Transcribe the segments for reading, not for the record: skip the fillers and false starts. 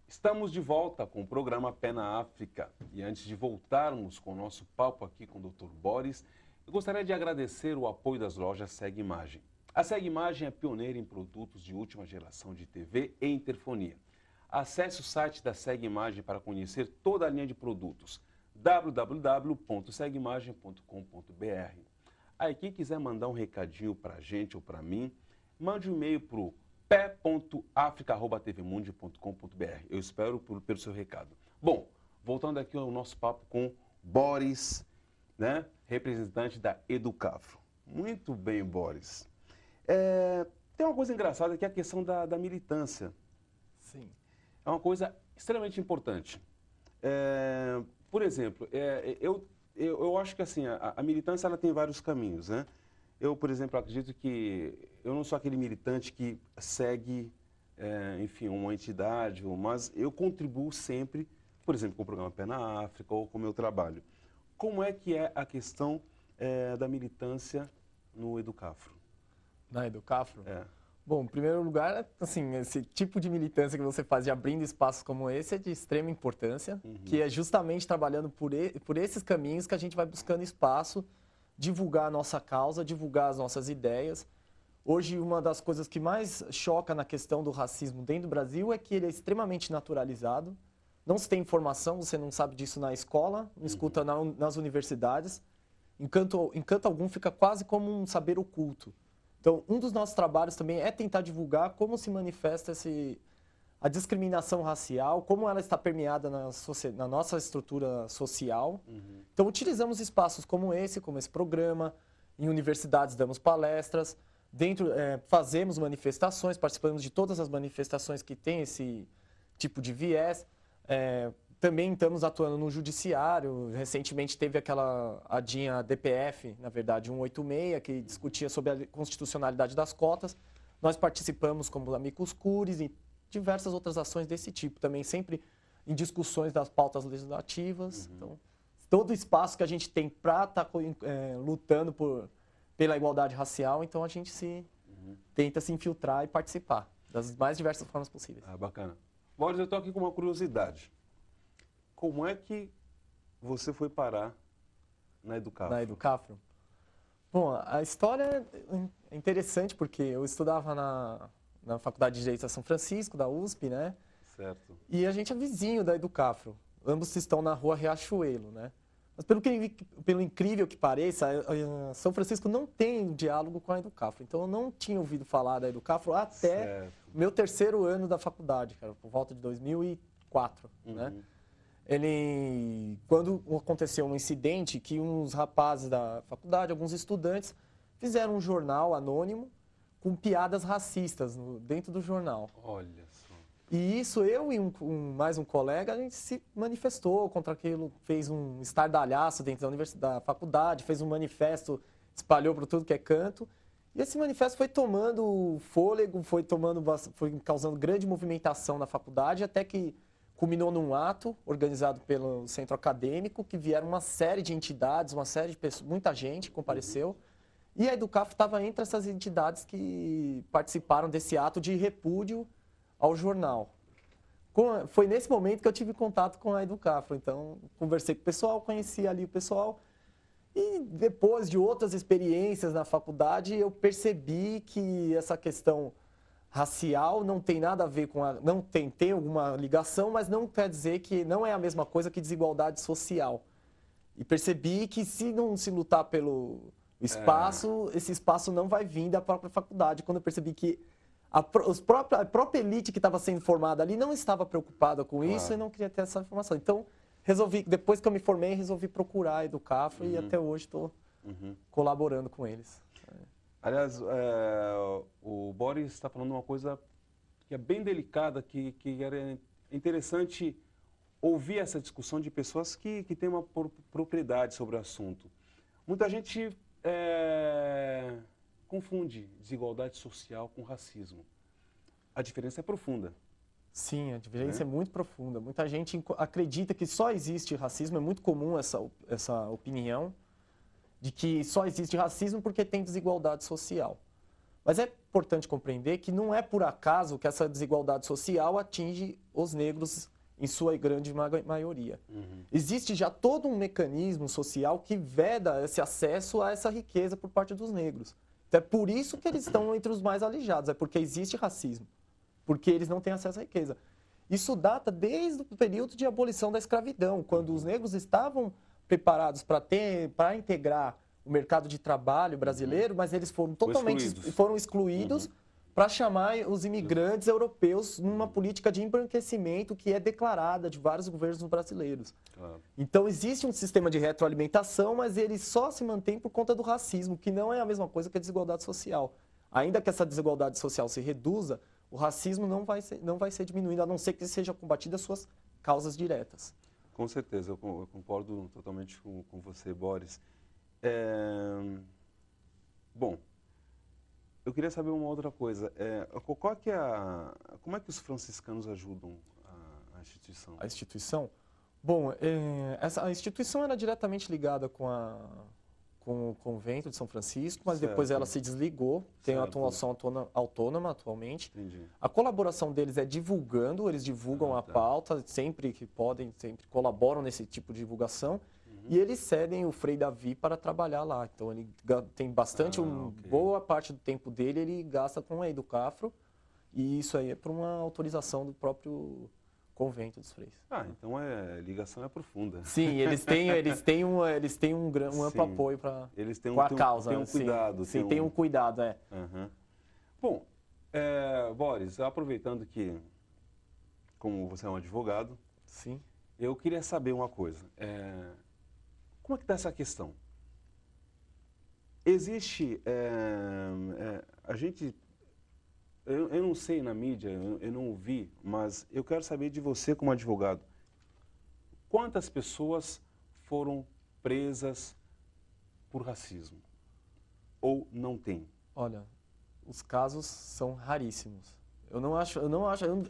Estamos de volta com o programa Pé na África e antes de voltarmos com o nosso papo aqui com o Dr. Boris, eu gostaria de agradecer o apoio das lojas Segue Imagem. A Segue Imagem é pioneira em produtos de última geração de TV e interfonia. Acesse o site da Segue Imagem para conhecer toda a linha de produtos www.segueimagem.com.br. Aí quem quiser mandar um recadinho para a gente ou para mim, mande um e-mail para o pé.africa@tvmundi.com.br. Eu espero pelo seu recado. Bom, voltando aqui ao nosso papo com Boris, né, representante da Educafro. Muito bem, Boris. Tem uma coisa engraçada que é a questão da militância. Sim. É uma coisa extremamente importante. Por exemplo, eu acho que assim, a militância ela tem vários caminhos, né? Eu, por exemplo, acredito que eu não sou aquele militante que segue, enfim, uma entidade, mas eu contribuo sempre, por exemplo, com o programa Pé na África ou com o meu trabalho. Como é que é a questão da militância no Educafro? Na Educafro? Bom, em primeiro lugar, assim, esse tipo de militância que você faz de abrindo espaços como esse é de extrema importância, que é justamente trabalhando por esses caminhos que a gente vai buscando espaço, divulgar a nossa causa, divulgar as nossas ideias. Hoje, uma das coisas que mais choca na questão do racismo dentro do Brasil é que ele é extremamente naturalizado. Não se tem informação, você não sabe disso na escola, não escuta nas universidades. Encanto algum fica quase como um saber oculto. Então, um dos nossos trabalhos também é tentar divulgar como se manifesta a discriminação racial, como ela está permeada na nossa estrutura social. Então, utilizamos espaços como esse programa, em universidades damos palestras, fazemos manifestações, participamos de todas as manifestações que têm esse tipo de viés. Também estamos atuando no judiciário. Recentemente teve aquela ADINHA DPF, na verdade, 186, que discutia sobre a constitucionalidade das cotas. Nós participamos como amicus curiae e diversas outras ações desse tipo. Também sempre em discussões das pautas legislativas. Então, todo o espaço que a gente tem para estar lutando pela igualdade racial, então a gente tenta se infiltrar e participar das mais diversas formas possíveis. Bacana. Boris, eu estou aqui com uma curiosidade. Como é que você foi parar na Educafro? Na Educafro? Bom, a história é interessante porque eu estudava na Faculdade de Direito de São Francisco, da USP, né? Certo. E a gente é vizinho da Educafro. Ambos estão na rua Riachuelo, né? Mas pelo incrível que pareça, São Francisco não tem diálogo com a Educafro. Então eu não tinha ouvido falar da Educafro até o meu terceiro ano da faculdade, cara, por volta de 2004, né? Quando aconteceu um incidente que uns rapazes da faculdade, alguns estudantes, fizeram um jornal anônimo com piadas racistas dentro do jornal. Olha só. E isso, eu e mais um colega, a gente se manifestou contra aquilo, fez um estardalhaço dentro da faculdade, fez um manifesto, espalhou para tudo que é canto. E esse manifesto foi tomando fôlego, foi causando grande movimentação na faculdade, até que culminou num ato organizado pelo centro acadêmico, que vieram uma série de entidades, uma série de pessoas, muita gente compareceu. E a Educafro estava entre essas entidades que participaram desse ato de repúdio ao jornal. Foi nesse momento que eu tive contato com a Educafro. Então, conversei com o pessoal, conheci ali o pessoal. E depois de outras experiências na faculdade, eu percebi que essa questão racial não tem nada a ver com tem alguma ligação, mas não quer dizer que não é a mesma coisa que desigualdade social. E percebi que se não se lutar pelo espaço, esse espaço não vai vir da própria faculdade. Quando eu percebi que a própria elite que estava sendo formada ali não estava preocupada com isso e não queria ter essa informação. Então, depois que eu me formei, resolvi procurar a Educafro e até hoje estou colaborando com eles. Aliás, o Boris está falando uma coisa que é bem delicada, que era interessante ouvir essa discussão de pessoas que têm uma propriedade sobre o assunto. Muita gente confunde desigualdade social com racismo. A diferença é profunda. Sim, a diferença é muito profunda. Muita gente acredita que só existe racismo, é muito comum essa opinião de que só existe racismo porque tem desigualdade social. Mas é importante compreender que não é por acaso que essa desigualdade social atinge os negros em sua grande maioria. Existe já todo um mecanismo social que veda esse acesso a essa riqueza por parte dos negros. Então, é por isso que eles estão entre os mais alijados, é porque existe racismo, porque eles não têm acesso à riqueza. Isso data desde o período de abolição da escravidão, quando os negros estavam preparados para integrar o mercado de trabalho brasileiro, mas eles foram totalmente excluídos para chamar os imigrantes europeus numa política de embranquecimento que é declarada de vários governos brasileiros. Claro. Então, existe um sistema de retroalimentação, mas ele só se mantém por conta do racismo, que não é a mesma coisa que a desigualdade social. Ainda que essa desigualdade social se reduza, o racismo não vai ser diminuído, a não ser que seja combatida as suas causas diretas. Com certeza, eu concordo totalmente com você, Boris. Bom, eu queria saber uma outra coisa. Como é que os franciscanos ajudam a instituição? A instituição? Bom, a instituição era diretamente ligada com o convento de São Francisco, mas depois ela se desligou, tem uma atuação autônoma atualmente. Entendi. A colaboração deles é divulgando, eles divulgam a pauta sempre que podem, sempre colaboram nesse tipo de divulgação. E eles cedem o Frei Davi para trabalhar lá. Então, ele tem bastante, boa parte do tempo dele ele gasta com a Educafro. E isso aí é por uma autorização do próprio convento dos freis. Então a ligação é profunda. Sim, eles têm um amplo apoio para a causa. Tem um cuidado. Sim, tem um cuidado, Bom, Boris, aproveitando que, como você é um advogado, sim, eu queria saber uma coisa. Como é que está essa questão? Existe, eu não sei na mídia, eu não ouvi, mas eu quero saber de você como advogado. Quantas pessoas foram presas por racismo? Ou não tem? Olha, os casos são raríssimos.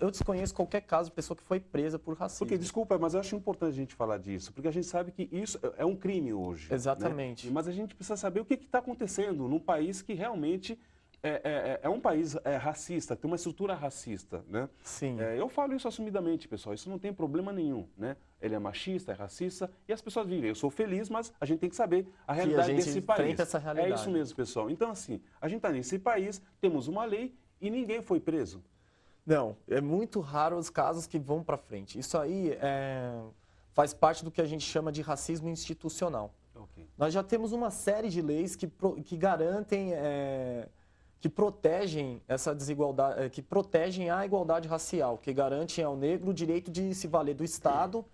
Eu desconheço qualquer caso de pessoa que foi presa por racismo. Porque, desculpa, mas eu acho importante a gente falar disso, porque a gente sabe que isso é um crime hoje. Exatamente. Né? Mas a gente precisa saber o que está acontecendo num país que realmente é um país racista, tem uma estrutura racista, né? Sim. Eu falo isso assumidamente, pessoal, isso não tem problema nenhum, né? Ele é machista, é racista e as pessoas vivem. Eu sou feliz, mas a gente tem que saber a realidade desse país. Essa realidade. É isso mesmo, pessoal. Então, assim, a gente está nesse país, temos uma lei e ninguém foi preso. Não, é muito raro os casos que vão para frente. Isso aí faz parte do que a gente chama de racismo institucional. Okay. Nós já temos uma série de leis que garantem, que protegem essa desigualdade, que protegem a igualdade racial, que garantem ao negro o direito de se valer do Estado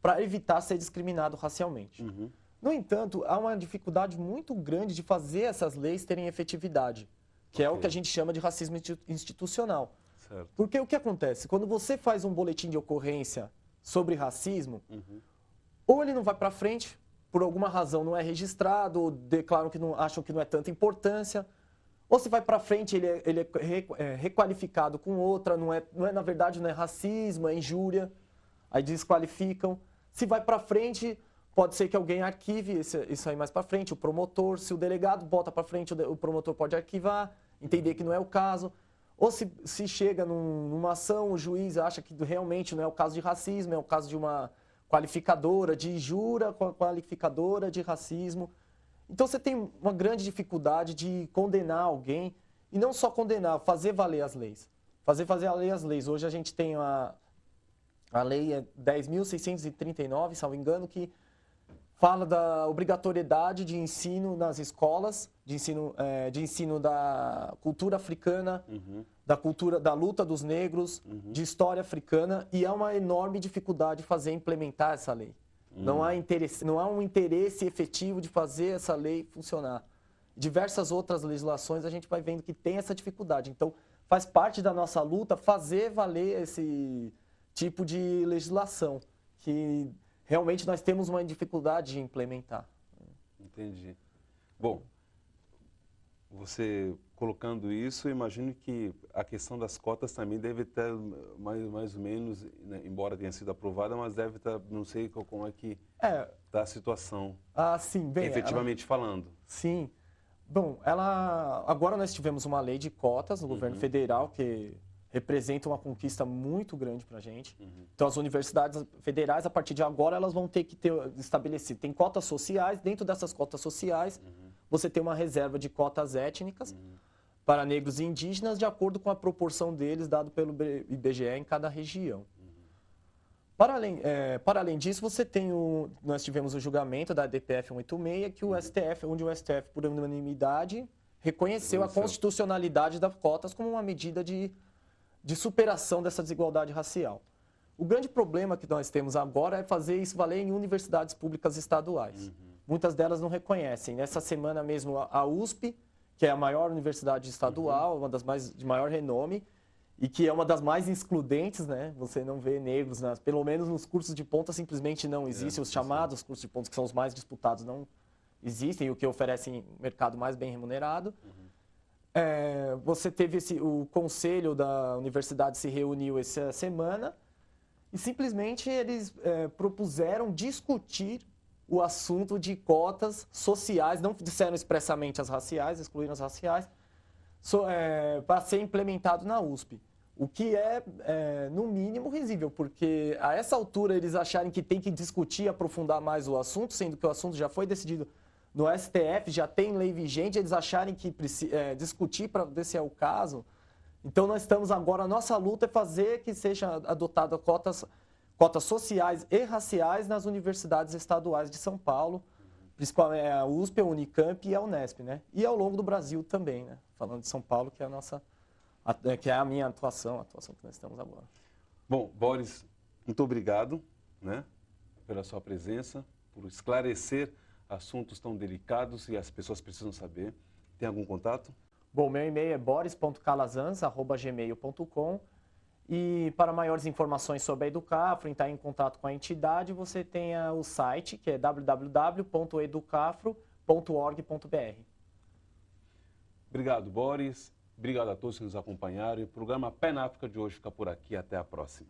para evitar ser discriminado racialmente. Uhum. No entanto, há uma dificuldade muito grande de fazer essas leis terem efetividade, que é o que a gente chama de racismo institucional. Certo. Porque o que acontece? Quando você faz um boletim de ocorrência sobre racismo, ou ele não vai para frente, por alguma razão não é registrado, ou declaram que acham que não é tanta importância, ou se vai para frente, ele é requalificado com outra, na verdade não é racismo, é injúria, aí desqualificam. Se vai para frente, pode ser que alguém arquive isso aí mais para frente, o promotor, se o delegado bota para frente, o promotor pode arquivar, entender que não é o caso. Ou se chega numa ação, o juiz acha que realmente não é o caso de racismo, é o caso de uma qualificadora de injúria, qualificadora de racismo. Então você tem uma grande dificuldade de condenar alguém, e não só condenar, fazer valer as leis. Fazer valer as leis. Hoje a gente tem a lei 10.639, salvo engano, que fala da obrigatoriedade de ensino nas escolas, de ensino da cultura africana, da luta dos negros, de história africana, e há uma enorme dificuldade de implementar essa lei. Não há um interesse efetivo de fazer essa lei funcionar. Diversas outras legislações a gente vai vendo que tem essa dificuldade. Então, faz parte da nossa luta fazer valer esse tipo de legislação, que realmente nós temos uma dificuldade de implementar. Entendi. Bom, você colocando isso, eu imagino que a questão das cotas também deve estar mais ou menos, né, embora tenha sido aprovada, mas deve estar, não sei como é que está a situação, sim, bem, efetivamente falando. Sim. Bom, agora nós tivemos uma lei de cotas no governo federal que representa uma conquista muito grande para a gente. Então, as universidades federais, a partir de agora, elas vão ter que ter estabelecido. Tem cotas sociais, dentro dessas cotas sociais, você tem uma reserva de cotas étnicas para negros e indígenas, de acordo com a proporção deles dado pelo IBGE em cada região. Para além disso, nós tivemos o julgamento da DPF 186, que onde o STF, por unanimidade, reconheceu a constitucionalidade das cotas como uma medida de superação dessa desigualdade racial. O grande problema que nós temos agora é fazer isso valer em universidades públicas estaduais. Muitas delas não reconhecem. Nessa semana mesmo, a USP, que é a maior universidade estadual, uma das de maior renome, e que é uma das mais excludentes, né? Você não vê negros, pelo menos nos cursos de ponta simplesmente não existem. Os chamados cursos de ponta, que são os mais disputados, não existem, o que oferecem mercado mais bem remunerado. Você teve o conselho da universidade se reuniu essa semana e simplesmente eles propuseram discutir o assunto de cotas sociais, não disseram expressamente as raciais, excluíram as raciais, para ser implementado na USP. O que no mínimo, risível, porque a essa altura eles acharem que tem que discutir e aprofundar mais o assunto, sendo que o assunto já foi decidido no STF, já tem lei vigente, eles acharem que discutir para ver se é o caso. Então, nós estamos agora, a nossa luta é fazer que seja adotada cotas sociais e raciais nas universidades estaduais de São Paulo, principalmente a USP, a Unicamp e a Unesp, né? E ao longo do Brasil também, né? Falando de São Paulo, que é a minha atuação, a atuação que nós estamos agora. Bom, Boris, muito obrigado, né, pela sua presença, por esclarecer assuntos tão delicados e as pessoas precisam saber. Tem algum contato? Bom, meu e-mail é boris.calazans@gmail.com e para maiores informações sobre a Educafro, entrar em contato com a entidade, você tem o site, que é www.educafro.org.br. Obrigado, Boris. Obrigado a todos que nos acompanharam. O programa Pé na África de hoje fica por aqui. Até a próxima.